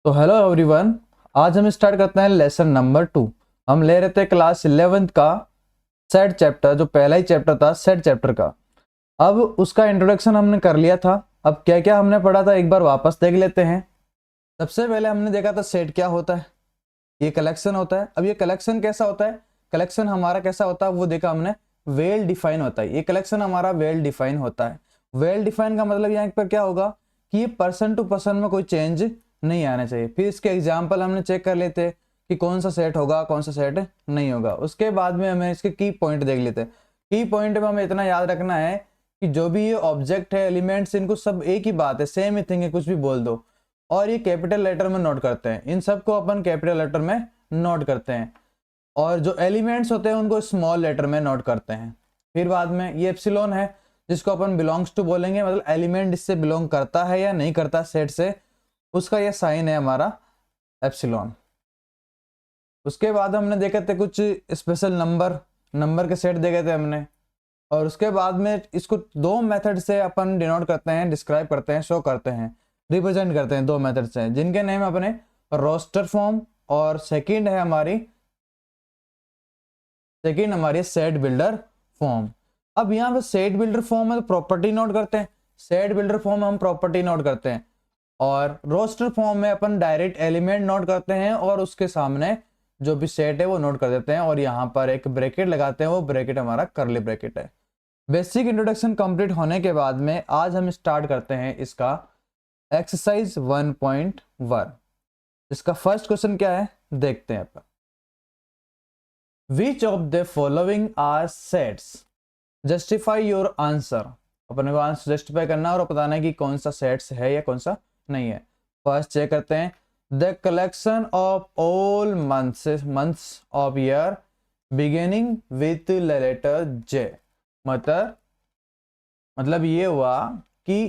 तो hello everyone. आज हम स्टार्ट करते हैं लेसन नंबर 2। हम ले रहे थे क्लास 11th का सेट चैप्टर, जो पहला ही चैप्टर था सेट चैप्टर का। अब उसका इंट्रोडक्शन हमने कर लिया था। अब क्या क्या हमने पढ़ा था एक बार वापस देख लेते हैं। सबसे पहले हमने देखा था सेट क्या होता है। ये कलेक्शन होता है। अब ये कलेक्शन कैसा होता है, कलेक्शन हमारा कैसा होता है वो देखा हमने। वेल डिफाइन होता है ये कलेक्शन हमारा, वेल डिफाइन होता है। वेल डिफाइन का मतलब यहाँ पर क्या होगा कि ये पर्सन टू पर्सन में कोई चेंज नहीं आना चाहिए। फिर इसके एग्जाम्पल हमने चेक कर लेते कि कौन सा सेट होगा कौन सा सेट नहीं होगा। उसके बाद में हमें इसके की पॉइंट देख लेते। की पॉइंट में हमें इतना याद रखना है कि जो भी ये ऑब्जेक्ट है, एलिमेंट्स, इनको सब एक ही बात है, सेम ही थिंग है, कुछ भी बोल दो। और ये कैपिटल लेटर में नोट करते हैं, इन सबको अपन कैपिटल लेटर में नोट करते हैं। और जो एलिमेंट्स होते हैं उनको स्मॉल लेटर में नोट करते हैं। फिर बाद में ये एप्सिलॉन है जिसको अपन बिलोंग्स टू बोलेंगे, मतलब एलिमेंट इससे बिलोंग करता है या नहीं करता सेट से, उसका ये साइन है हमारा एप्सिलॉन। उसके बाद हमने देखे थे कुछ स्पेशल नंबर के सेट देखे थे हमने। और उसके बाद में इसको दो मेथड से अपन डिनोट करते हैं, डिस्क्राइब करते हैं, शो करते हैं, रिप्रेजेंट करते हैं। दो मेथड से जिनके नेम अपने रोस्टर फॉर्म और सेकंड हमारी सेट बिल्डर फॉर्म। अब यहाँ पे सेट बिल्डर फॉर्म में तो प्रॉपर्टी नोट करते हैं, सेट बिल्डर फॉर्म में हम प्रॉपर्टी नोट करते हैं। और रोस्टर फॉर्म में अपन डायरेक्ट एलिमेंट नोट करते हैं और उसके सामने जो भी सेट है वो नोट कर देते हैं। और यहाँ पर एक ब्रैकेट लगाते हैं, वो ब्रैकेट हमारा करली ब्रैकेट है। बेसिक इंट्रोडक्शन कंप्लीट होने के बाद में आज हम स्टार्ट करते हैं इसका एक्सरसाइज 1.1। इसका फर्स्ट क्वेश्चन क्या है देखते हैं अपन। Which of the following are sets, justify your answer. अपने को आंसर जस्टिफाई करना और बताना है कि कौन सा सेट्स है या कौन सा नहीं है। फर्स्ट चेक करते हैं, the collection of all months of year beginning with letter J. मतलब ये हुआ कि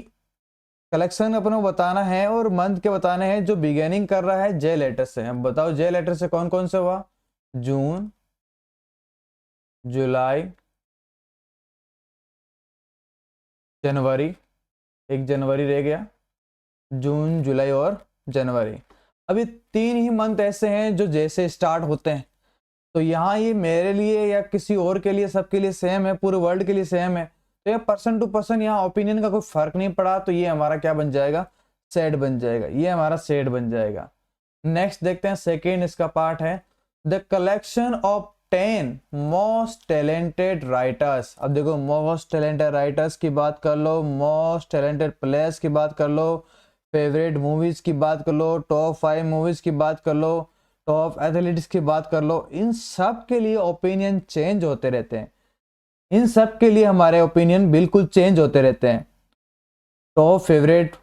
कलेक्शन अपन को बताना है और मंथ के बताने हैं जो बिगिनिंग कर रहा है जे लेटर से। हम बताओ जे लेटर से कौन कौन से हुआ, जून, जुलाई, जनवरी, एक जनवरी रह गया, जून, जुलाई और जनवरी। अभी तीन ही मंथ ऐसे हैं जो जैसे स्टार्ट होते हैं। तो यहाँ ये मेरे लिए या किसी और के लिए, सबके लिए सेम है, पूरे वर्ल्ड के लिए सेम है। तो ये पर्सन टू पर्सन यहाँ ओपिनियन का कोई फर्क नहीं पड़ा। तो ये हमारा क्या बन जाएगा, सेट बन जाएगा। ये हमारा सेट बन जाएगा। नेक्स्ट देखते हैं, सेकेंड इसका पार्ट है, the collection of 10 most talented writers. अब देखो, मोस्ट टैलेंटेड राइटर्स की बात कर लो, मोस्ट टैलेंटेड प्लेयर्स की बात कर लो, फेवरेट मूवीज की बात कर लो, टॉप 5 मूवीज की बात कर लो, टॉप एथलीट्स की बात कर लो। इन सब के लिए ओपिनियन चेंज होते रहते हैं। इन सब के लिए हमारे ओपिनियन बिल्कुल चेंज होते रहते हैं। टॉप फेवरेट,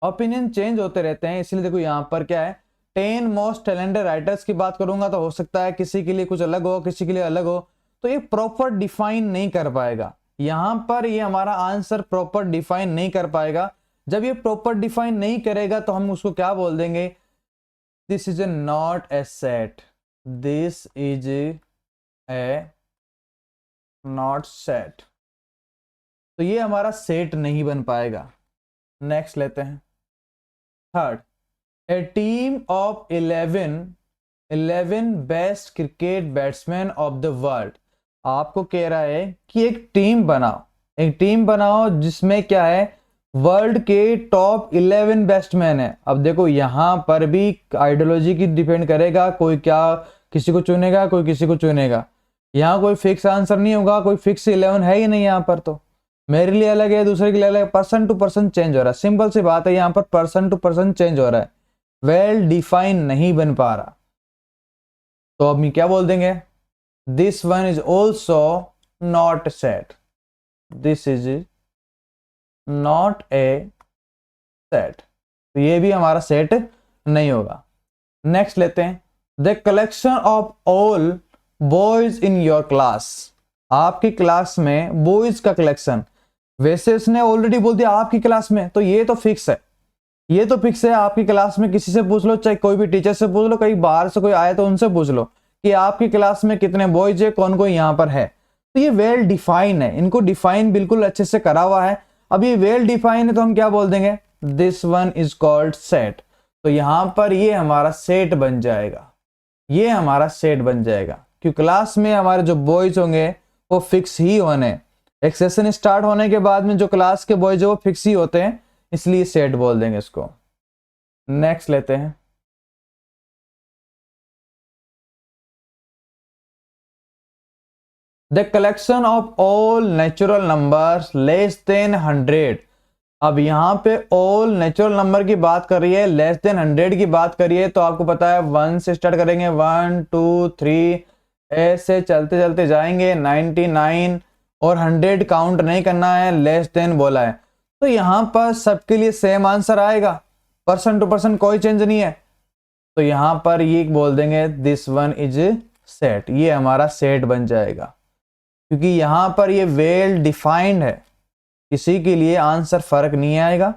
ओपिनियन चेंज होते रहते हैं। इसलिए देखो यहाँ पर क्या है, 10 मोस्ट टैलेंटेड राइटर्स की बात करूंगा तो हो सकता है किसी के लिए कुछ अलग हो, किसी के लिए अलग हो। तो ये प्रॉपर डिफाइन नहीं कर पाएगा। यहां पर ये हमारा आंसर प्रॉपर डिफाइन नहीं कर पाएगा। जब ये प्रॉपर डिफाइन नहीं करेगा तो हम उसको क्या बोल देंगे, this is a not a set, this is a not set. तो ये हमारा सेट नहीं बन पाएगा। नेक्स्ट लेते हैं, third, A team of 11 best cricket batsman of the world. आपको कह रहा है कि एक टीम बनाओ जिसमें क्या है, वर्ल्ड के टॉप 11 बैट्समैन है। अब देखो यहाँ पर भी आइडियोलॉजी की डिपेंड करेगा, कोई क्या किसी को चुनेगा, कोई किसी को चुनेगा। यहाँ कोई फिक्स आंसर नहीं होगा, कोई फिक्स 11 है ही नहीं यहाँ पर। तो मेरे लिए अलग है, दूसरे के लिए अलग, पर्सन टू पर्सन चेंज हो रहा है। सिंपल सी बात है, यहाँ पर पर्सन टू पर्सन चेंज हो रहा है, वेल डिफाइन नहीं बन पा रहा। तो अब क्या बोल देंगे, this one is also not set, this is not a set. तो ये भी हमारा सेट नहीं होगा। नेक्स्ट लेते हैं, the collection of all boys in your class. आपकी क्लास में बॉयज का कलेक्शन। वैसे उसने ऑलरेडी बोल दिया आपकी क्लास में, तो ये तो फिक्स है, ये तो फिक्स है। आपकी क्लास में किसी से पूछ लो, चाहे कोई भी टीचर से पूछ लो, कहीं बाहर से कोई आए तो उनसे पूछ लो कि आपकी क्लास में कितने बॉयज है, कौन कौन यहाँ पर है। तो ये वेल डिफाइन है, इनको डिफाइन बिल्कुल अच्छे से करा हुआ है। अब ये वेल डिफाइन है तो हम क्या बोल देंगे, this one is called set. तो यहां पर ये हमारा सेट बन जाएगा, ये हमारा सेट बन जाएगा, क्योंकि क्लास में हमारे जो बॉयज होंगे वो फिक्स ही होने, एक सेशन स्टार्ट होने के बाद में जो क्लास के बॉयज वो फिक्स ही होते हैं, इसलिए सेट बोल देंगे इसको। नेक्स्ट लेते हैं, the collection of all natural numbers less than 100। अब यहाँ पे ऑल नेचुरल नंबर की बात कर रही है, लेस देन 100 की बात करिए, तो आपको पता है 1 से स्टार्ट करेंगे, 1 2 3 ऐसे चलते चलते जाएंगे 99 और 100 काउंट नहीं करना है, लेस देन बोला है। तो यहाँ पर सबके लिए सेम आंसर आएगा, पर्सन टू पर्सन कोई चेंज नहीं है। तो यहाँ पर ये बोल देंगे दिस वन इज सेट, ये हमारा सेट बन जाएगा, क्योंकि यहाँ पर ये वेल डिफाइंड है, किसी के लिए आंसर फर्क नहीं आएगा,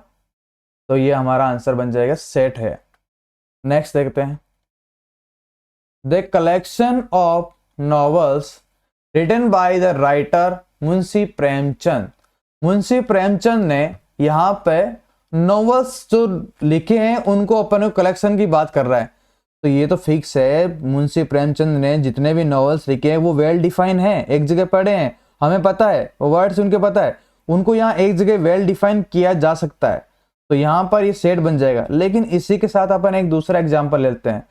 तो ये हमारा आंसर बन जाएगा, सेट है। नेक्स्ट देखते हैं, the collection of novels written by the writer Munshi Premchand. Munshi Premchand ने यहाँ पे नॉवेल्स जो लिखे हैं उनको अपन कलेक्शन की बात कर रहा है, तो ये तो फिक्स है, मुंशी प्रेमचंद ने जितने भी नॉवेल्स लिखे हैं वो वेल डिफाइन है, एक जगह पढ़े हैं, हमें पता है, वर्ड्स उनके पता है, उनको यहाँ एक जगह वेल डिफाइन किया जा सकता है, तो यहाँ पर ये सेट बन जाएगा। लेकिन इसी के साथ अपन एक दूसरा एग्जाम्पल लेते हैं,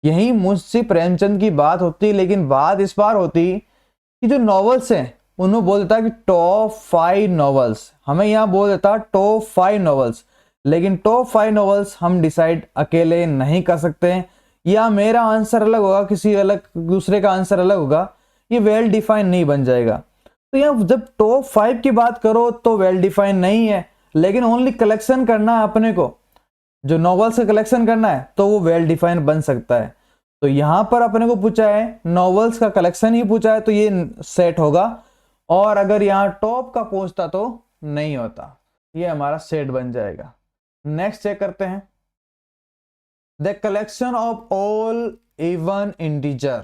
यही मुंशी प्रेमचंद की बात होती, लेकिन बात इस बार होती कि जो नॉवेल्स हैं उन्होंने बोल देता कि टॉप 5 नॉवेल्स, हमें यहाँ बोल देता टॉप 5 नॉवेल्स, लेकिन टॉप 5 नॉवेल्स हम डिसाइड अकेले नहीं कर सकते हैं, या मेरा आंसर अलग होगा, किसी अलग दूसरे का आंसर अलग होगा, ये वेल डिफाइन नहीं बन जाएगा। तो यहाँ जब टॉप 5 की बात करो तो वेल डिफाइन नहीं है, लेकिन ओनली कलेक्शन करना है अपने को, जो नॉवेल्स का कलेक्शन करना है, तो वो वेल डिफाइन बन सकता है। तो यहां पर अपने को पूछा है नॉवेल्स का कलेक्शन ही पूछा है, तो ये सेट होगा, और अगर यहाँ टॉप का पूछता तो नहीं होता, ये हमारा सेट बन जाएगा। नेक्स्ट चेक करते हैं, the collection of all even integer,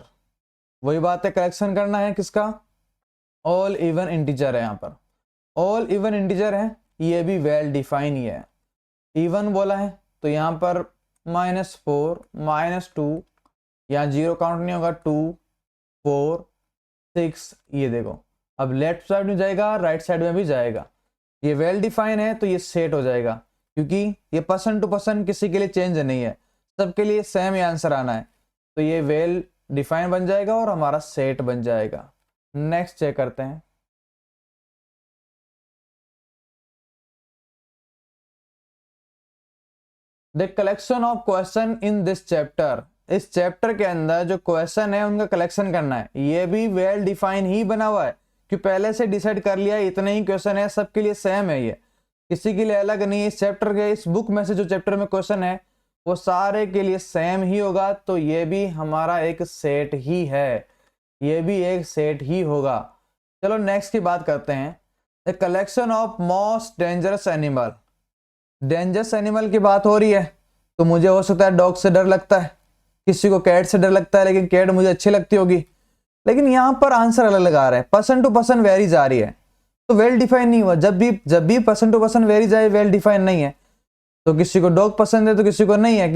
वही बात है, कलेक्शन करना है किसका, ऑल इवन इंटीजर है, यहाँ पर ऑल इवन इंटीजर है, ये भी वेल डिफाइन ही है, इवन बोला है तो यहाँ पर -4 -2, यहाँ जीरो काउंट नहीं होगा, 2 4 6, ये देखो अब लेफ्ट साइड में जाएगा, राइट साइड में भी जाएगा, ये वेल डिफाइन है, तो ये सेट हो जाएगा, क्योंकि ये पर्सन टू पर्सन किसी के लिए चेंज नहीं है, सबके लिए सेम ही आंसर आना है, तो ये वेल डिफाइन बन जाएगा और हमारा सेट बन जाएगा। नेक्स्ट चेक करते हैं, the collection of question in this chapter, इस चैप्टर के अंदर जो क्वेश्चन है उनका कलेक्शन करना है, ये भी वेल डिफाइन ही बना हुआ है, कि पहले से डिसाइड कर लिया इतने ही क्वेश्चन है, सबके लिए सेम है, ये किसी के लिए अलग नहीं है, इस चैप्टर के इस बुक में से जो चैप्टर में क्वेश्चन है वो सारे के लिए सेम ही होगा, तो ये भी हमारा एक सेट ही है, ये भी एक सेट ही होगा। चलो नेक्स्ट की बात करते हैं, the collection of most dangerous animal, dangerous animal की बात हो रही है, तो मुझे हो सकता है डॉग से डर लगता है, किसी को कैट से डर लगता है, लेकिन कैट मुझे अच्छी लगती होगी, लेकिन यहाँ पर आंसर अलग लगा रहा है, पर्सन टू पर्सन वेरी जा रही है, तो वेल डिफाइन नहीं हुआ, जब भी पर्सन टू पर्सन वेरी जाए वेल डिफाइन नहीं है, तो किसी को डॉग पसंद है तो किसी को नहीं है,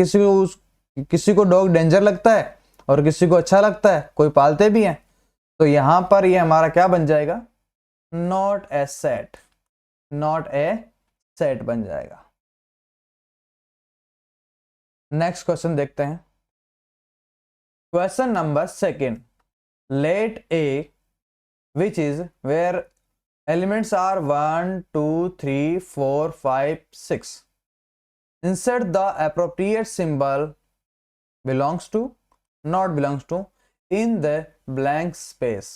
किसी को डॉग डेंजर लगता है और किसी को अच्छा लगता है, कोई पालते भी हैं, तो यहां पर ये हमारा क्या बन जाएगा, not a set, not a set बन जाएगा। नेक्स्ट क्वेश्चन देखते हैं, question number 2, let A which is where elements are 1 2 3 4 5 6, insert the appropriate symbol belongs to, not belongs to in the blank space।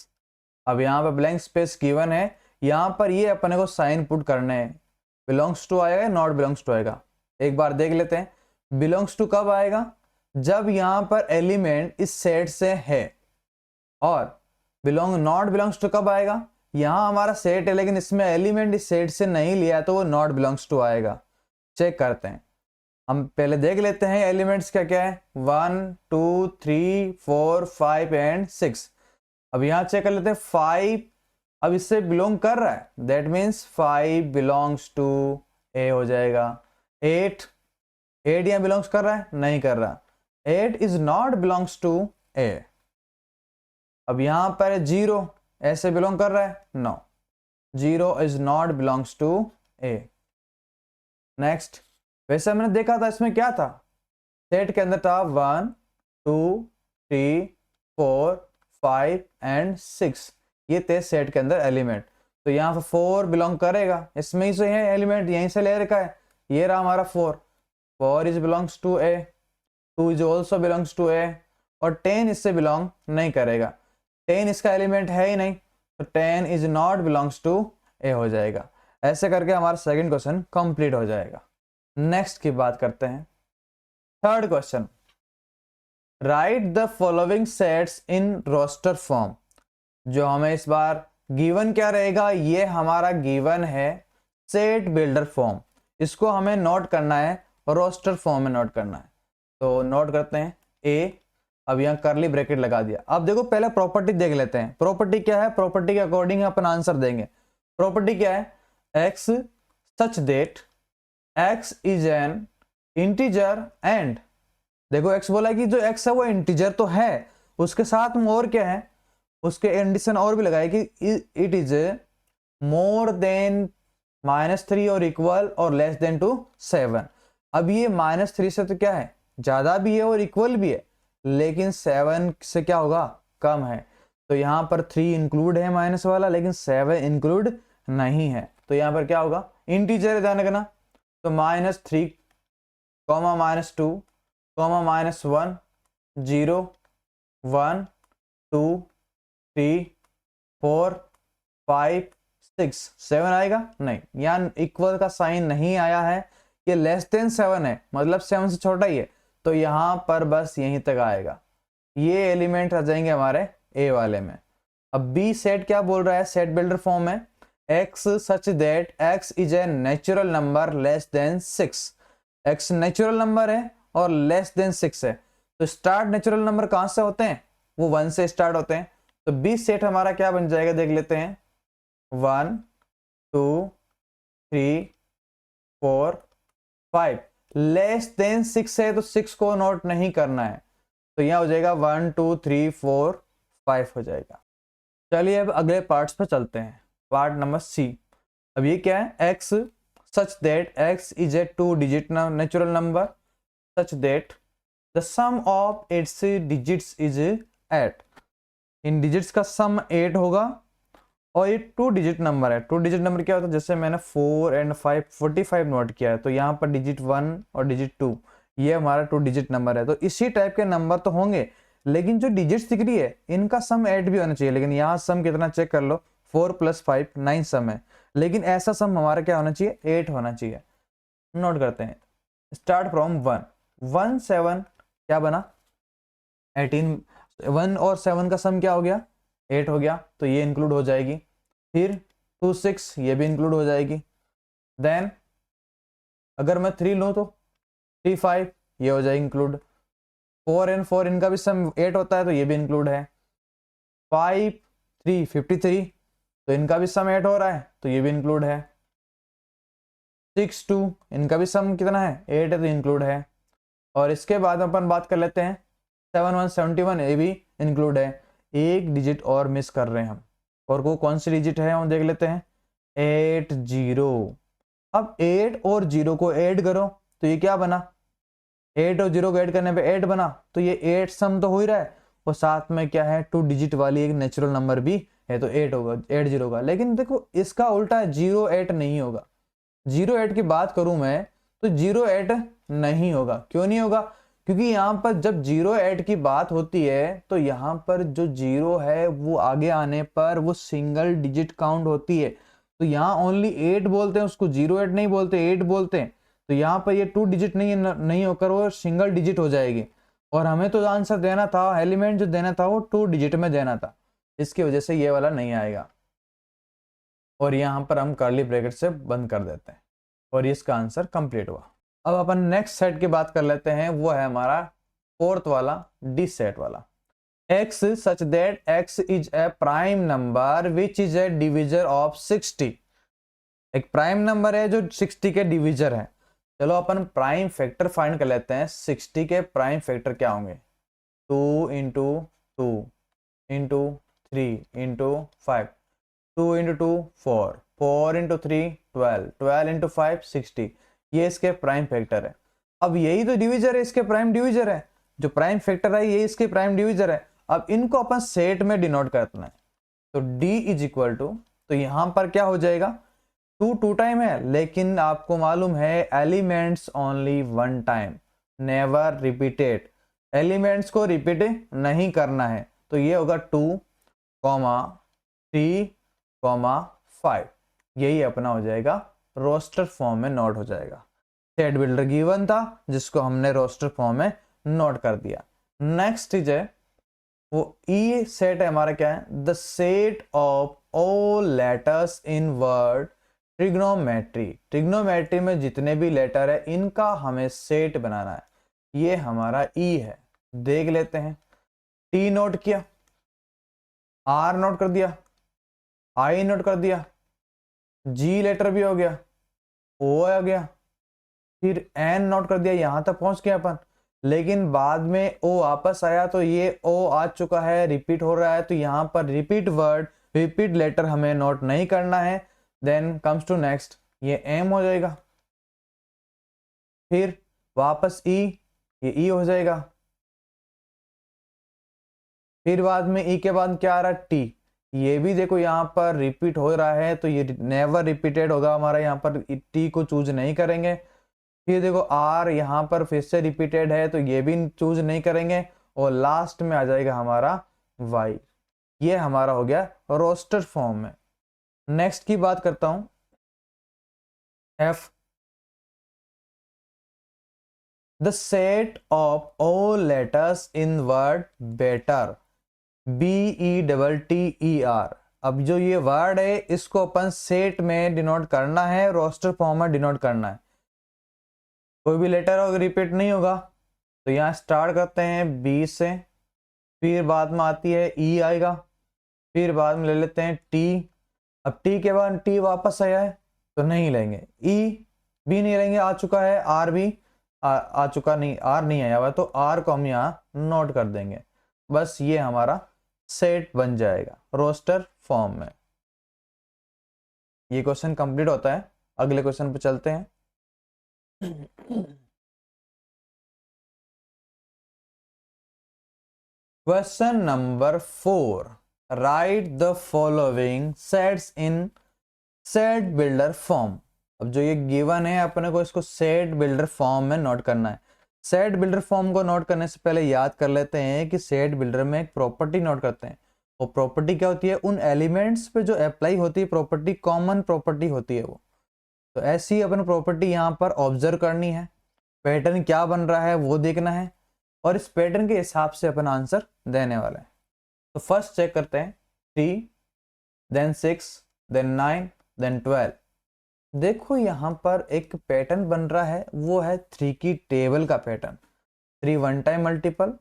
अब यहाँ पर blank space given है, यहाँ पर ये अपने को साइन पुट करने हैं, belongs to आएगा, not belongs to आएगा, एक बार देख लेते हैं, belongs to कब आएगा, जब यहाँ पर एलिमेंट इस सेट से है, और नॉट बिलोंग्स टू कब आएगा, यहाँ हमारा सेट है लेकिन इसमें एलिमेंट इस सेट से नहीं लिया, तो वो नॉट बिलोंग्स टू आएगा। चेक करते हैं, हम पहले देख लेते हैं एलिमेंट्स क्या क्या है, 1 2 3 4 5 एंड 6। अब यहाँ चेक कर लेते हैं 5 अब इससे बिलोंग कर रहा है, दैट मीन्स 5 बिलोंग्स टू ए हो जाएगा। 8 8 यहाँ बिलोंग्स कर रहा है, नहीं कर रहा। 8 is not belongs to A. अब यहां पर 0 ऐसे बिलोंग कर रहा है, no, 0 is not belongs to A. Next, वैसे हमने देखा था इसमें क्या था, सेट के अंदर था 1 2 3 4 5 एंड 6, ये थे सेट के अंदर एलिमेंट। तो यहाँ पर 4 बिलोंग करेगा, इसमें ही से है एलिमेंट, यहीं से ले रखा है, ये रहा हमारा 4 is belongs to A, 2 is also belongs to A, और 10 इससे बिलोंग नहीं करेगा, 10 इसका एलिमेंट है ही नहीं, तो 10 इज नॉट बिलोंग्स टू ए हो जाएगा। ऐसे करके हमारा सेकंड क्वेश्चन कंप्लीट हो जाएगा। नेक्स्ट की बात करते हैं, third question, right the following sets in roster form. जो हमें इस बार गिवन क्या रहेगा, ये हमारा गिवन है सेट बिल्डर फॉर्म, इसको हमें नोट करना है, रोस्टर फॉर्म में नोट करना है। तो नोट करते हैं ए, अब यहाँ करली ब्रैकेट लगा दिया। अब देखो पहले प्रॉपर्टी देख लेते हैं, प्रॉपर्टी क्या है, प्रॉपर्टी के अकॉर्डिंग अपन आंसर देंगे। प्रॉपर्टी क्या है, x such that x is an integer and, देखो एक्स बोला कि जो एक्स है वो इंटीजर तो है, उसके साथ में और क्या है, उसके एडिशन और भी लगाए कि इट इज मोर देन -3 और इक्वल और लेस देन टू 7। अब ये -3 से तो क्या है, ज्यादा भी है और इक्वल भी है, लेकिन 7 से क्या होगा, कम है। तो यहाँ पर 3 इंक्लूड है माइनस वाला, लेकिन 7 इंक्लूड नहीं है, तो यहाँ पर क्या होगा, इंटीजर ध्यान रखना। तो -3 -2 -1 0 1 2 3 4 5 6 7 आएगा नहीं, यहाँ इक्वल का साइन नहीं आया है, ये लेस देन 7 है, मतलब 7 से छोटा ही है, तो यहाँ पर बस यहीं तक आएगा, ये एलिमेंट आ जाएंगे हमारे ए वाले में। अब बी सेट क्या बोल रहा है, सेट बिल्डर फॉर्म में x such that x is a natural number less than 6, x natural number है और लेस देन 6 है, तो स्टार्ट नेचुरल नंबर कहां से होते हैं, वो 1 से स्टार्ट होते हैं। तो बी सेट हमारा क्या बन जाएगा, देख लेते हैं, 1 2 3 4 5, लेस देन 6 है तो 6 को नोट नहीं करना है, तो यहां हो जाएगा 1 2 3 4 5 हो जाएगा। चलिए अब अगले पार्ट्स पे चलते हैं, पार्ट नंबर सी। अब ये क्या है, x such that x is a 2 digit natural number such that the sum of its digits is 8, इन डिजिट्स का सम 8 होगा, और ये 2 डिजिट नंबर है। 2 डिजिट नंबर क्या होता है, जैसे मैंने 4 एंड 5 45 नोट किया है, तो यहाँ पर डिजिट 1 और डिजिट 2 ये हमारा 2 डिजिट नंबर है। तो इसी टाइप के नंबर तो होंगे, लेकिन जो डिजिट्स दिख रही है इनका सम 8 भी होना चाहिए, लेकिन यहाँ सम कितना चेक कर लो, 4 + 5 9 सम है, लेकिन ऐसा सम हमारा क्या होना चाहिए, 8 होना चाहिए। नोट करते हैं, स्टार्ट फ्रॉम 1 1 7 क्या बना 18, 1 और 7 का सम क्या हो गया, 8 हो गया, तो ये इंक्लूड हो जाएगी। फिर 2 6 ये भी इंक्लूड हो जाएगी। देन अगर मैं 3 लूँ तो 3 5 ये हो जाएगी इंक्लूड। 4 एंड 4 इनका भी सम 8 होता है, तो ये भी इंक्लूड है। 5 3 53 तो इनका भी सम 8 हो रहा है, तो ये भी इंक्लूड है। 6 2 इनका भी सम कितना है, 8 है, तो इंक्लूड है। और इसके बाद अपन बात कर लेते हैं 7 1 71 ये भी इंक्लूड है। एक डिजिट और मिस कर रहे हैं हम, और वो कौन सी डिजिट है हम देख लेते हैं, 8 0। अब 8 और 0 को ऐड करो तो ये क्या बना, 8 और 0 को ऐड करने पे 8 बना, तो ये 8 सम तो हो ही रहा है, और साथ में क्या है 2 डिजिट वाली एक नेचुरल नंबर भी है, तो 8 होगा, 8 0 का। लेकिन देखो इसका उल्टा है, 0 8 नहीं होगा। 0 8 की बात करूं मैं तो 0 8 नहीं होगा। क्यों नहीं होगा, क्योंकि यहाँ पर जब 0 8 की बात होती है तो यहाँ पर जो 0 है वो आगे आने पर वो सिंगल डिजिट काउंट होती है, तो यहाँ ओनली 8 बोलते हैं उसको, 0 8 नहीं बोलते, 8 बोलते हैं। तो यहाँ पर ये 2 डिजिट नहीं होकर वो सिंगल डिजिट हो जाएगी, और हमें तो आंसर देना था, एलिमेंट जो देना था वो 2 डिजिट में देना था, इसकी वजह से ये वाला नहीं आएगा, और यहाँ पर हम कर्ली ब्रैकेट से बंद कर देते हैं, और इसका आंसर कंप्लीट हुआ। अब अपन नेक्स्ट सेट की बात कर लेते हैं, वो है हमारा फोर्थ वाला डी सेट वाला। x such that x is a prime number which is a divisor of 60। एक प्राइम नंबर है जो 60 के डिविजर है। चलो अपन प्राइम फैक्टर फाइंड कर लेते हैं। 60 के प्राइम फैक्टर क्या होंगे? 2 into 2 into 3 into 5, 2 into 2 4, 4 into 3 12, 12 into 5 60। ये इसके प्राइम फैक्टर है। अब यही तो डिविजर है, इसके प्राइम डिविजर है। जो प्राइम फैक्टर है ये इसके प्राइम डिविजर है। अब इनको अपन सेट में डिनोट करना है। तो d इज इक्वल टू, तो यहां पर क्या हो जाएगा? 2 टाइम है, लेकिन आपको मालूम है elements only 1 time, never repeated. Elements को रिपीट नहीं करना है। तो ये होगा 2, 3, 5। यही अपना हो जाएगा रोस्टर फॉर्म में नोट हो जाएगा। सेट बिल्डर गिवन था जिसको हमने रोस्टर फॉर्म में नोट कर दिया। नेक्स्ट चीज है वो ई सेट है हमारा। क्या है? The set of all letters in word trigonometry. Trigonometry में जितने भी लेटर है इनका हमें सेट बनाना है। ये हमारा ई है। देख लेते हैं। टी नोट किया, आर नोट कर दिया, आई नोट कर दिया, जी लेटर भी हो गया, ओ आ गया, फिर एन नोट कर दिया। यहां तक पहुंच गया अपन। लेकिन बाद में ओ वापस आया तो ये ओ आ चुका है, रिपीट हो रहा है। तो यहां पर रिपीट वर्ड, रिपीट लेटर हमें नोट नहीं करना है। देन कम्स टू नेक्स्ट, ये एम हो जाएगा। फिर वापस ई, ये ई हो जाएगा। फिर बाद में ई के बाद क्या आ रहा है? टी। ये भी देखो यहाँ पर रिपीट हो रहा है तो ये नेवर रिपीटेड होगा हमारा। यहाँ पर टी को चूज नहीं करेंगे। फिर देखो आर यहाँ पर फिर से रिपीटेड है तो ये भी चूज नहीं करेंगे। और लास्ट में आ जाएगा हमारा वाई। ये हमारा हो गया रोस्टर फॉर्म में। नेक्स्ट की बात करता हूं। F, the set of all letters in word better, BETTER। अब जो ये वर्ड है इसको अपन सेट में डिनोट करना है, रोस्टर फॉर्म में डिनोट करना है। कोई भी लेटर अगर रिपीट नहीं होगा तो यहाँ स्टार्ट करते हैं बी से, फिर बाद में आती है ई आएगा, फिर बाद में ले लेते हैं टी। अब टी के बाद टी वापस आया है तो नहीं लेंगे, ई भी नहीं लेंगे, आ चुका है। आर भी आ चुका, नहीं आर नहीं आया हुआ तो आर को हम यहाँ नोट कर देंगे। बस ये हमारा सेट बन जाएगा रोस्टर फॉर्म में। ये क्वेश्चन कंप्लीट होता है। अगले क्वेश्चन पे चलते हैं। Question number 4, right the following sets in set builder form. अब जो ये गिवन है अपने को इसको सेट बिल्डर फॉर्म में नोट करना है। सेट बिल्डर फॉर्म को नोट करने से पहले याद कर लेते हैं कि सेट बिल्डर में एक प्रॉपर्टी नोट करते हैं। वो प्रॉपर्टी क्या होती है? उन एलिमेंट्स पे जो अप्लाई होती है प्रॉपर्टी, कॉमन प्रॉपर्टी होती है वो। तो ऐसी अपन प्रॉपर्टी यहाँ पर ऑब्जर्व करनी है। पैटर्न क्या बन रहा है वो देखना है और इस पैटर्न के हिसाब से अपन आंसर देने वाले हैं। तो फर्स्ट चेक करते हैं 3, देन 6, देन 9, देन 12। देखो यहाँ पर एक पैटर्न बन रहा है, वो है 3 की टेबल का pattern. 3 1 time multiple,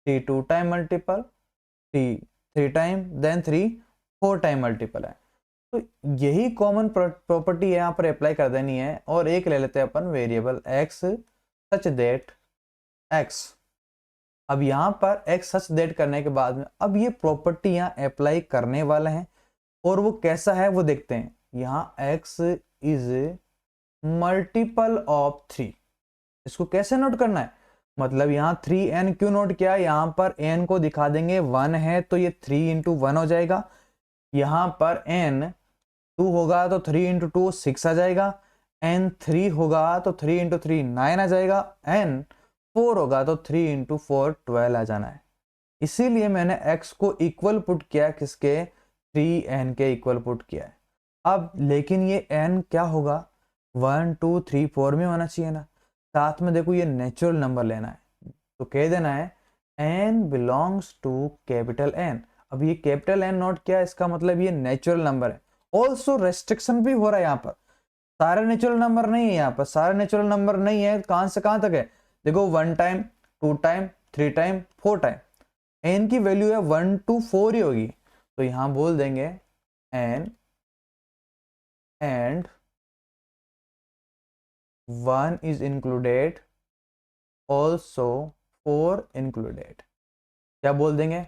3 2 time multiple, 3 3 time, then 3 4 time multiple है। तो यही कॉमन प्रॉपर्टी यहाँ पर अप्लाई कर देनी है। और एक ले लेते हैं अपन variable x such that x। अब यहाँ पर x सच दैट करने के बाद में अब ये प्रॉपर्टी यहाँ अप्लाई करने वाले हैं और वो कैसा है वो देखते हैं। यहाँ x इज मल्टीपल ऑफ 3। इसको कैसे नोट करना है? मतलब यहाँ 3n क्यों नोट किया? यहाँ पर n को दिखा देंगे 1 है तो ये 3 इंटू 1 हो जाएगा। यहाँ पर n 2 होगा तो 3 इंटू 2 6 आ जाएगा। n 3 होगा तो 3 इंटू 3 9 आ जाएगा। n 4 होगा तो 3 इंटू 4 12 आ जाना है। इसीलिए मैंने x को इक्वल पुट किया, किसके? 3n के इक्वल पुट किया है। अब लेकिन ये n क्या होगा? 1 2 3 4 में होना चाहिए ना। साथ में देखो ये नेचुरल नंबर लेना है तो कह देना है n belongs to capital N। अब ये कैपिटल N नोट किया, इसका मतलब ये नेचुरल नंबर है। ऑल्सो रेस्ट्रिक्शन भी हो रहा है यहाँ पर। सारे नेचुरल नंबर नहीं है, यहाँ पर सारे नेचुरल नंबर नहीं है। कहां से कहां तक है? देखो 1 time, 2 time, 3 time, 4 time. n की वैल्यू है 1 to 4 ही होगी, तो यहां बोल देंगे n and 1 is included, also 4 included। क्या बोल देंगे,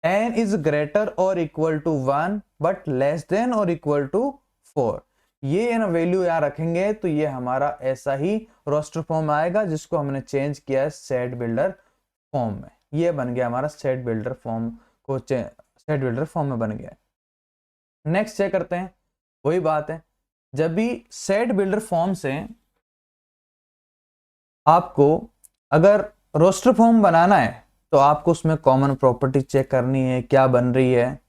n is greater or equal to 1 but less than or equal to 4। ये ना वैल्यू यहाँ रखेंगे तो ये हमारा ऐसा ही रोस्टर फॉर्म आएगा जिसको हमने चेंज किया है सेट बिल्डर फॉर्म में। ये बन गया हमारा सेट बिल्डर फॉर्म को सेट बिल्डर फॉर्म में बन गया। नेक्स्ट चेक करते हैं, वही बात है, जब भी सेट बिल्डर फॉर्म से आपको अगर रोस्टर फॉर्म बनाना है तो आपको उसमें कॉमन प्रॉपर्टी चेक करनी है क्या बन रही है,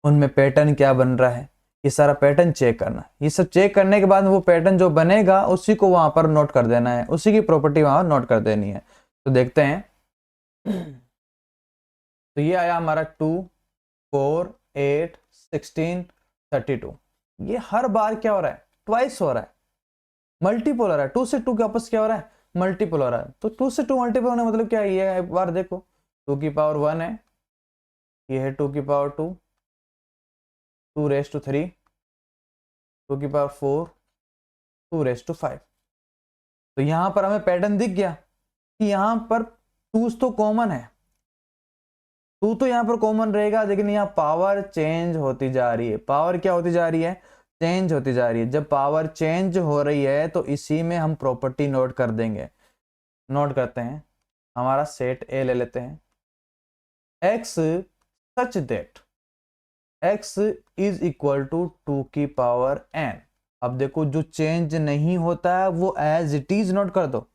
उनमें पैटर्न क्या बन रहा है, ये सारा पैटर्न चेक करना है। ये सब चेक करने के बाद वो पैटर्न जो बनेगा उसी को वहां पर नोट कर देना है, उसी की प्रॉपर्टी वहां नोट कर देनी है। तो देखते हैं, तो ये आया हमारा 2 4 8 16 32। ये हर बार क्या हो रहा है, ट्वाइस हो रहा है, मल्टीपल हो रहा है। 2 से 2 के आपस क्या हो रहा है, मल्टीपल हो रहा है। तो 2 से 2 मल्टीपल होने मतलब क्या है, ये एक बार देखो 2 की पावर 1 है, ये है 2 की पावर 2, 2 रेस टू 3, 2 की पावर 4, 2 रेस टू 5। तो यहां पर हमें पैटर्न दिख गया कि यहां पर 2 तो कॉमन है, 2 तो यहां पर कॉमन रहेगा, लेकिन यहाँ पावर चेंज होती जा रही है। पावर क्या होती जा रही है, चेंज होती जा रही है। जब पावर चेंज हो रही है तो इसी में हम प्रॉपर्टी नोट कर देंगे। नोट करते हैं, हमारा सेट ए ले लेते हैं, x such that x is equal to 2 की पावर n। अब देखो जो चेंज नहीं होता है वो एज इट इज नोट कर दो,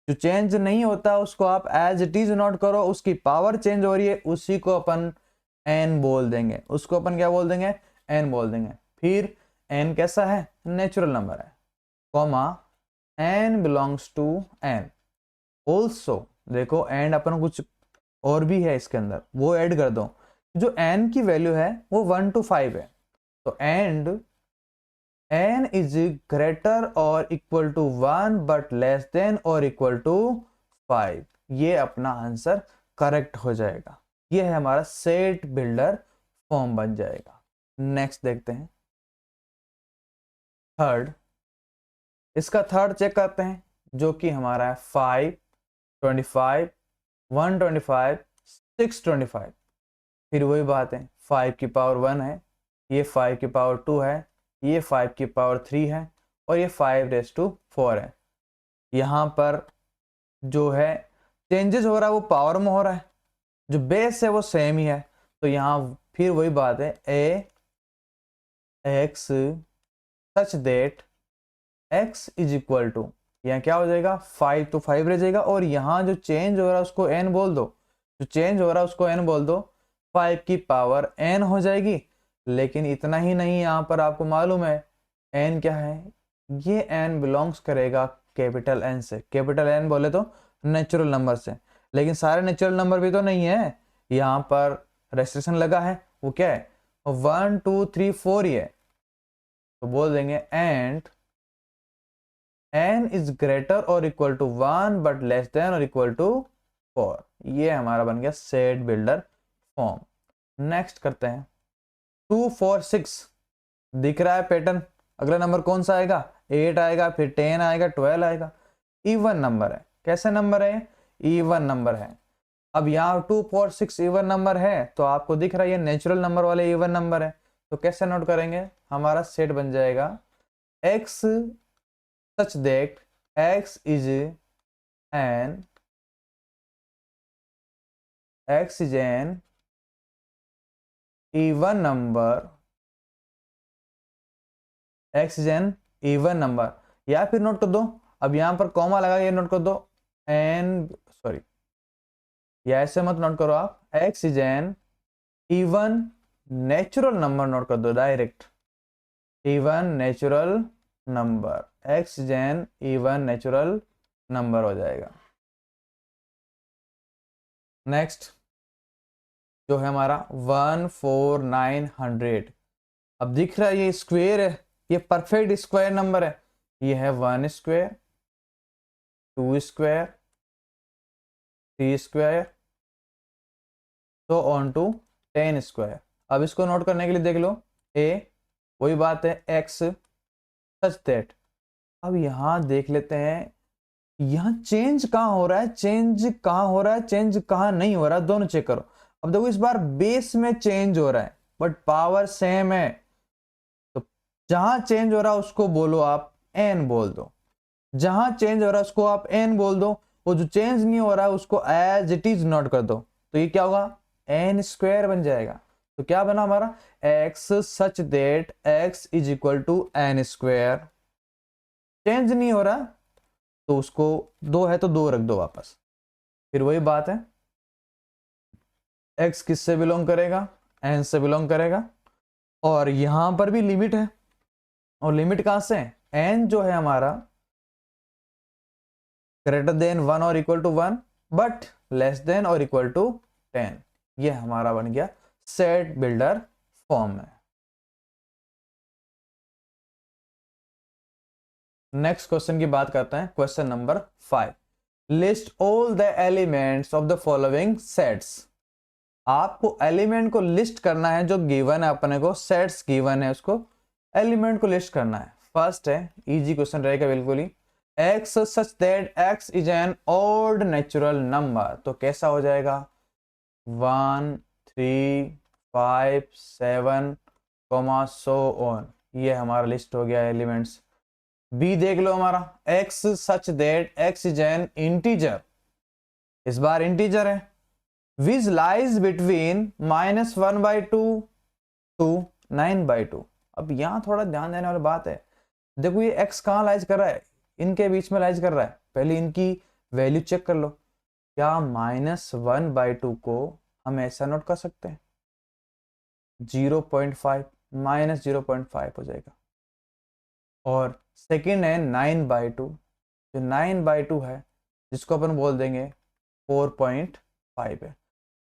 जो चेंज नहीं होता उसको आप एज इट इज नोट करो, उसकी पावर चेंज हो रही है उसी को अपन n बोल देंगे, उसको अपन क्या बोल देंगे, n बोल देंगे। फिर n कैसा है, नेचुरल नंबर है, comma n belongs to n। Also देखो एंड अपन कुछ और भी है इसके अंदर, वो ऐड कर दो। जो n की वैल्यू है वो 1 to 5 है, तो एंड n इज ग्रेटर और equal to 1 but less than और इक्वल टू 5। ये अपना आंसर करेक्ट हो जाएगा। ये है हमारा सेट बिल्डर फॉर्म बन जाएगा। नेक्स्ट देखते हैं थर्ड, इसका थर्ड चेक करते हैं जो कि हमारा है 5 25 125 625। फिर वही बात है, 5 की पावर 1 है, ये 5 की पावर 2 है, ये 5 की पावर 3 है और ये 5 रेस टू 4 है। यहाँ पर जो है चेंजेस हो रहा है वो पावर में हो रहा है, जो बेस है वो सेम ही है। तो यहाँ फिर वही बात है, A x such that x is equal to, यहाँ क्या हो जाएगा 5 तो 5 रह जाएगा, और यहाँ जो चेंज हो रहा है उसको n बोल दो, जो चेंज हो रहा है उसको n बोल दो, 5 की पावर n हो जाएगी। लेकिन इतना ही नहीं, यहाँ पर आपको मालूम है n क्या है, ये n बिलोंग्स करेगा कैपिटल n से। कैपिटल n बोले तो नेचुरल नंबर से, लेकिन सारे नेचुरल नंबर भी तो नहीं है, यहाँ पर रेस्ट्रिक्शन लगा है। वो क्या है, 1 2 3 4 ही है। तो बोल देंगे एंड n इज ग्रेटर और equal to 1 but less than और इक्वल टू 4। ये हमारा बन गया सेट बिल्डर फॉर्म। नेक्स्ट करते हैं 2 4 6। दिख रहा है पैटर्न, अगला नंबर कौन सा आएगा, 8 आएगा, फिर 10 आएगा, 12 आएगा। इवन नंबर है, कैसे नंबर है, इवन नंबर है। अब यहाँ 2 4 6 इवन नंबर है, तो आपको दिख रहा है ये नेचुरल नंबर वाले इवन नंबर है। तो कैसे नोट करेंगे, हमारा सेट बन जाएगा x such that x is an even number, x is an even number। या फिर नोट कर दो, अब यहां पर कॉमा लगा ये नोट कर दो n, सॉरी या ऐसे मत नोट करो आप, x is an even natural number note कर दो direct, even natural number, x is an even natural number हो जाएगा। नेक्स्ट जो है हमारा 14900। अब दिख रहा है ये स्क्वायर है, ये परफेक्ट स्क्वायर नंबर है। ये है 1 स्क्वायर, 2 स्क्वायर, 3 स्क्वायर, तो ऑन टू 10 स्क्वायर। अब इसको नोट करने के लिए देख लो, ए वही बात है, एक्स सच दैट। अब यहां देख लेते हैं यहाँ चेंज कहाँ हो रहा है, चेंज कहाँ हो रहा है, चेंज कहाँ नहीं हो रहा है, दोनों चेक करो। अब देखो इस बार बेस में चेंज हो रहा है बट पावर सेम है, तो जहां चेंज हो रहा है उसको बोलो आप एन बोल दो, जहां चेंज हो रहा है उसको आप एन बोल दो, वो जो चेंज नहीं हो रहा है उसको एज इट इज नोट कर दो। तो ये क्या होगा, एन स्क्वायर बन जाएगा। तो क्या बना हमारा, x such that x is equal to n square. Change नहीं हो रहा तो उसको दो है तो दो रख दो वापस। फिर वही बात है, x किससे बिलोंग करेगा, n से बिलोंग करेगा, और यहां पर भी लिमिट है, और लिमिट कहां से है, n जो है हमारा ग्रेटर देन 1 और equal to 1 but less than और इक्वल टू 10। ये हमारा बन गया सेट बिल्डर फॉर्म में। नेक्स्ट क्वेश्चन की बात करते हैं, question number 5। List all the elements of the following sets. आपको एलिमेंट को लिस्ट करना है, जो गिवन है अपने को, सेट्स गिवन है, उसको एलिमेंट को लिस्ट करना है। फर्स्ट है, इजी क्वेश्चन रहेगा बिल्कुल ही, x such that x is an odd natural number. तो कैसा हो जाएगा, 1 3 5 7 सो ऑन। ये हमारा लिस्ट हो गया एलिमेंट्स। बी देख लो हमारा, x such that x is an integer, इस बार इंटीजर है, which lies between -1/2 to 9/2। अब यहां थोड़ा ध्यान देने वाली बात है, देखो ये x कहां लाइज कर रहा है, इनके बीच में लाइज कर रहा है। पहले इनकी वैल्यू चेक कर लो, क्या -1/2 को हम ऐसा नोट कर सकते हैं, 0.5 -0.5 हो जाएगा। और सेकेंड है 9/2, जो 9/2 है जिसको अपन बोल देंगे 4.5 है।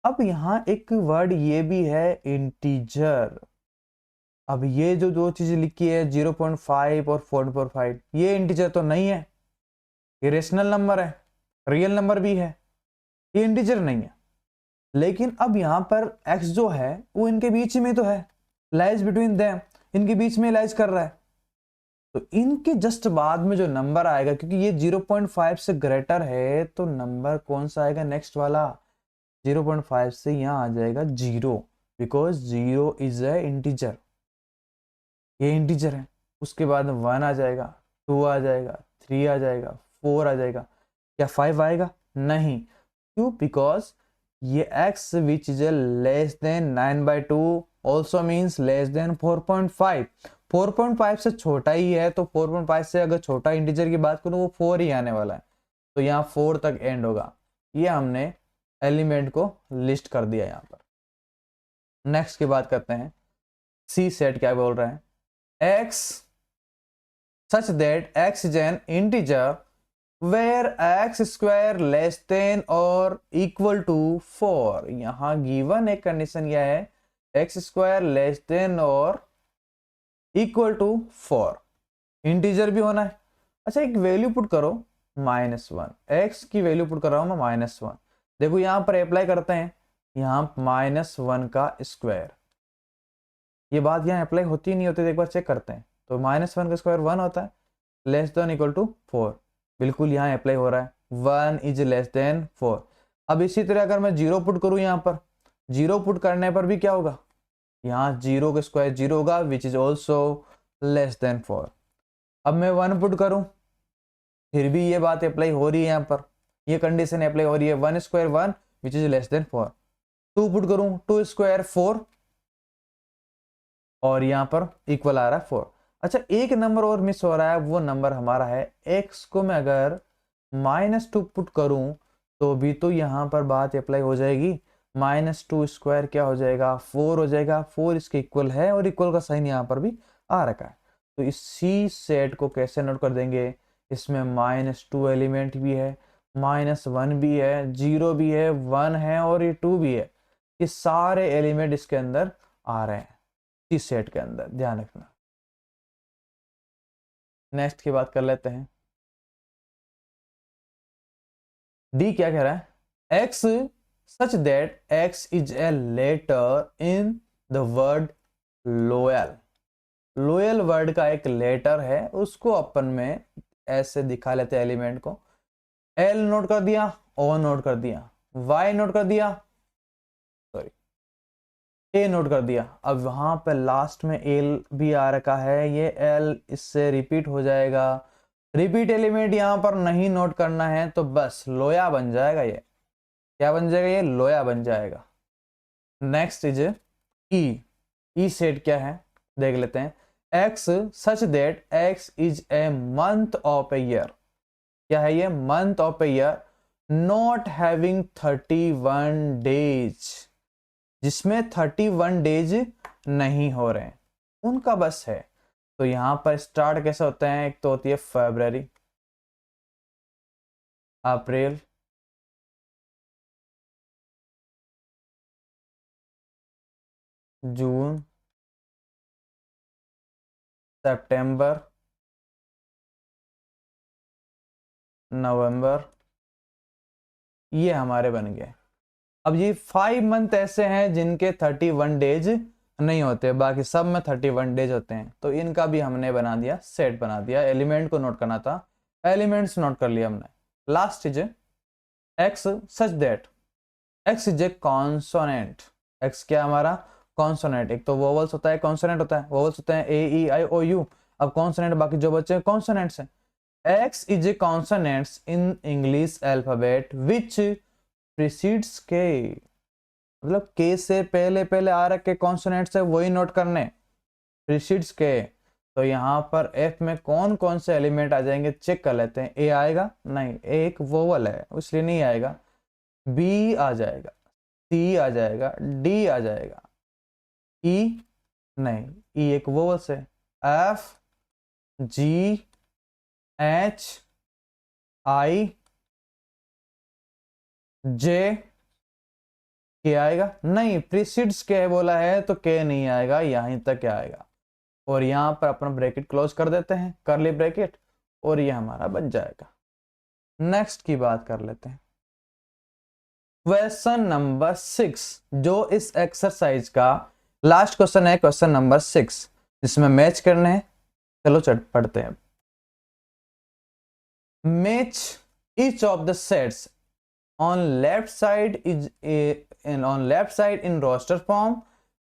अब यहां एक वर्ड ये भी है इंटीजर। अब ये जो दो चीजें लिखी है 0.5 और 4.5, ये इंटीजर तो नहीं है, ये रेशनल नंबर है, रियल नंबर भी है, ये इंटीजर नहीं है। लेकिन अब यहां पर x जो है वो इनके बीच में तो है, लाइज बिटवीन देम, इनके बीच में लाइज कर रहा है। तो इनके जस्ट बाद में जो नंबर आएगा, क्योंकि ये 0.5 से ग्रेटर है, तो नंबर कौन सा आएगा नेक्स्ट वाला, 0.5 से यहां आ जाएगा 0, बिकॉज 0 इज ए इंटीजर, ये इंटीजर है। उसके बाद 1 आ जाएगा, 2 आ जाएगा, 3 आ जाएगा, 4 आ जाएगा, क्या 5 आएगा, नहीं। क्यों, बिकॉज ये x which is less than 9/2 also means less than 4.5। 4.5 से छोटा ही है, तो 4.5 से अगर छोटा इंटीजर की बात करूं वो 4 ही आने वाला है, तो यहाँ 4 तक एंड होगा। ये हमने एलिमेंट को लिस्ट कर दिया यहाँ पर। नेक्स्ट की बात करते हैं, सी सेट क्या बोल रहा है, x such that x is an integer where x square less than or equal to 4। यहां गिवन एक कंडीशन यह है, x स्क्वायर लेस देन और इक्वल टू 4, इंटीजर भी होना है। अच्छा एक वैल्यू पुट करो -1, x की वैल्यू पुट कर रहा हूं मैं -1। देखो यहां पर अप्लाई करते हैं, यहां -1 का स्क्वायर, ये बात यहाँ अप्लाई होती नहीं होती, एक बार चेक करते हैं। तो -1 का स्क्वायर 1 होता है, लेस देन इक्वल टू 4, बिल्कुल यहाँ अप्लाई हो रहा है, 1 इज लेस देन 4। अब इसी तरह अगर मैं 0 पुट करूँ यहाँ पर, 0 पुट करने पर भी क्या होगा, यहाँ 0 का स्क्वायर 0 होगा which is also less than 4। अब मैं 1 पुट करूँ, फिर भी ये बात अप्लाई हो रही है, यहाँ पर ये कंडीशन अप्लाई हो रही है, 1 square 1 which is less than 4। 2 put करूँ, 2 स्क्वायर 4, और यहाँ पर इक्वल आ रहा है 4। अच्छा एक नंबर और मिस हो रहा है, वो नंबर हमारा है x को मैं अगर -2 पुट करूं तो भी तो यहाँ पर बात अप्लाई हो जाएगी, -2 स्क्वायर क्या हो जाएगा, 4 हो जाएगा, 4 इसके इक्वल है और इक्वल का साइन यहाँ पर भी आ रखा है। तो इस सी सेट को कैसे नोट कर देंगे, इसमें -2 एलिमेंट भी है, -1 भी है, 0 भी है, 1 है और ये 2 भी है, ये सारे एलिमेंट इसके अंदर आ रहे हैं इस सेट के अंदर, ध्यान रखना। नेक्स्ट की बात कर लेते हैं, डी क्या कह रहा है, x such that x is a letter in the word loyal. Loyal word का एक लेटर है, उसको अपन में ऐसे दिखा लेते हैं एलिमेंट को। एल नोट कर दिया, ओ नोट कर दिया, वाई नोट कर दिया, सॉरी ए नोट कर दिया। अब वहां पे लास्ट में एल भी आ रखा है, ये एल इससे रिपीट हो जाएगा। रिपीट एलिमेंट यहां पर नहीं नोट करना है, तो बस लोया बन जाएगा। ये क्या बन जाएगा? ये लोया बन जाएगा। Next is E. E set क्या है देख लेते हैं। X such that x is a month of a year. क्या है ये? Month of a year not having 31 days, जिसमें 31 डेज नहीं हो रहे हैं, उनका बस है। तो यहां पर स्टार्ट कैसे होते हैं? एक तो होती है फरवरी, अप्रैल, जून, सितंबर, नवंबर, ये हमारे बन गए। अब ये 5 मंथ ऐसे हैं जिनके 31 डेज नहीं होते, बाकी सब में 31 डेज होते हैं। तो इनका भी हमने बना दिया, सेट बना दिया। एलिमेंट को नोट करना था, एलिमेंट्स नोट कर लिया हमने। Last is x such that x is A consonant. X क्या हमारा? कॉन्सोनेंट। एक तो वोवल्स होता है, कॉन्सोनेंट होता है। वोवल्स होते हैं ए ई आई ओ यू। अब कॉन्सोनेंट बाकी जो बच्चे हैं कॉन्सोनेंट्स हैं। X is A consonants in English alphabet which precedes के। मतलब के से पहले पहले आ रखे कॉन्सोनेंट्स है वही नोट करने, प्रीसीड्स के। तो यहाँ पर एफ में कौन कौन से एलिमेंट आ जाएंगे चेक कर लेते हैं। ए आएगा? नहीं, ए एक वोवल है इसलिए नहीं आएगा। बी आ जाएगा, सी आ जाएगा, डी आ जाएगा, ई नहीं, ई एक वोवल से, एफ, जी, एच, आई, जे, के आएगा? नहीं, प्रीसीड्स के बोला है तो के नहीं आएगा, यहीं तक आएगा। और यहां पर अपना ब्रैकेट क्लोज कर देते हैं, करली ब्रैकेट, और ये हमारा बन जाएगा। नेक्स्ट की बात कर लेते हैं। क्वेश्चन नंबर 6, जो इस एक्सरसाइज का लास्ट क्वेश्चन है, क्वेश्चन नंबर 6, जिसमें मैच करने हैं। चलो चट पढ़ते हैं। Match each of the sets on left side is on left side in roster form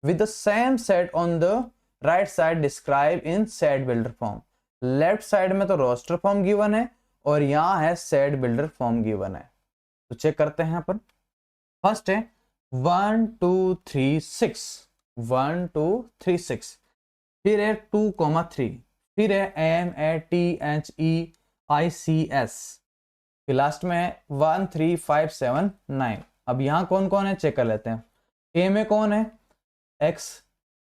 with the same set on the right side described in set builder form। Left side में तो roster form given है और यहां है set builder form given है। तो check करते हैं अपन। फर्स्ट है 1 2 3 6, 1 2 3 6, फिर है 2,3, फिर है MATHEICS, फिर लास्ट में है 1 3 5 7 9। अब यहां कौन कौन है चेक कर लेते हैं। ए में कौन है? x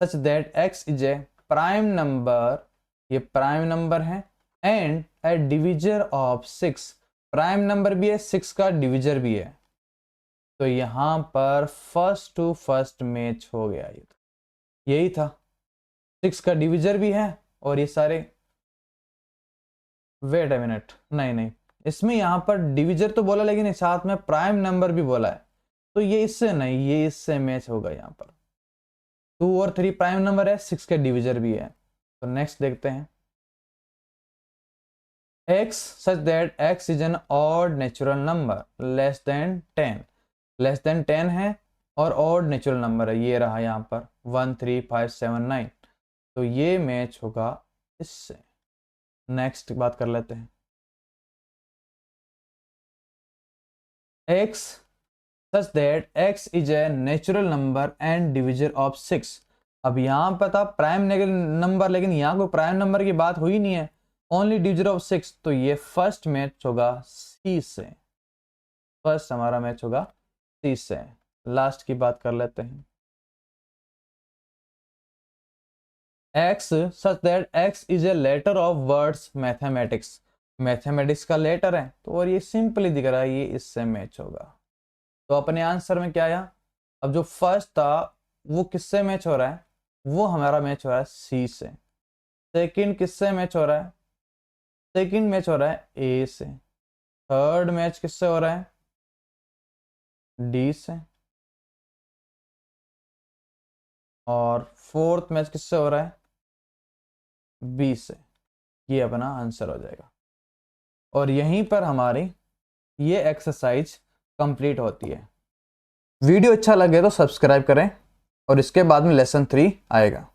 such that x is a prime number, ये प्राइम नंबर है, and A divisor of 6, prime number भी है, 6 का डिविजर भी है। तो यहां पर फर्स्ट टू फर्स्ट मैच हो गया। ये तो यही था, 6 का डिविजर भी है और ये सारे, वेट अ मिनट, नहीं नहीं, इसमें यहां पर डिविजर तो बोला लेकिन साथ में प्राइम नंबर भी बोला है, तो ये इससे नहीं, ये इससे मैच होगा। यहाँ पर 2 और 3 प्राइम नंबर है, 6 के डिविजर भी है। तो नेक्स्ट देखते हैं। x such that x is an odd natural number less than 10, less than 10 है और ऑड नेचुरल नंबर है, ये रहा यहाँ पर 1 3 5 7 9। तो ये मैच होगा इससे। नेक्स्ट बात कर लेते हैं। x such that x is a natural number and divisor of 6। अब यहाँ पर था प्राइम नंबर, लेकिन यहाँ कोई प्राइम नंबर की बात हुई नहीं है, ओनली डिविजर ऑफ 6। तो ये फर्स्ट मैच होगा सी से, फर्स्ट हमारा मैच होगा सी से। लास्ट की बात कर लेते हैं। x such that x is a letter of words mathematics, mathematics का लेटर है तो, और ये सिंपली दिख रहा है, ये इससे मैच होगा। तो अपने आंसर में क्या आया? अब जो फर्स्ट था वो किससे मैच हो रहा है? वो हमारा मैच हो रहा है सी से। सेकंड किससे मैच हो रहा है? सेकंड मैच हो रहा है ए से। थर्ड मैच किससे हो रहा है? डी से। और फोर्थ मैच किससे हो रहा है, बी से। ये अपना आंसर हो जाएगा। और यहीं पर हमारी ये एक्सरसाइज कंप्लीट होती है। वीडियो अच्छा लगे तो सब्सक्राइब करें और इसके बाद में लेसन 3 आएगा।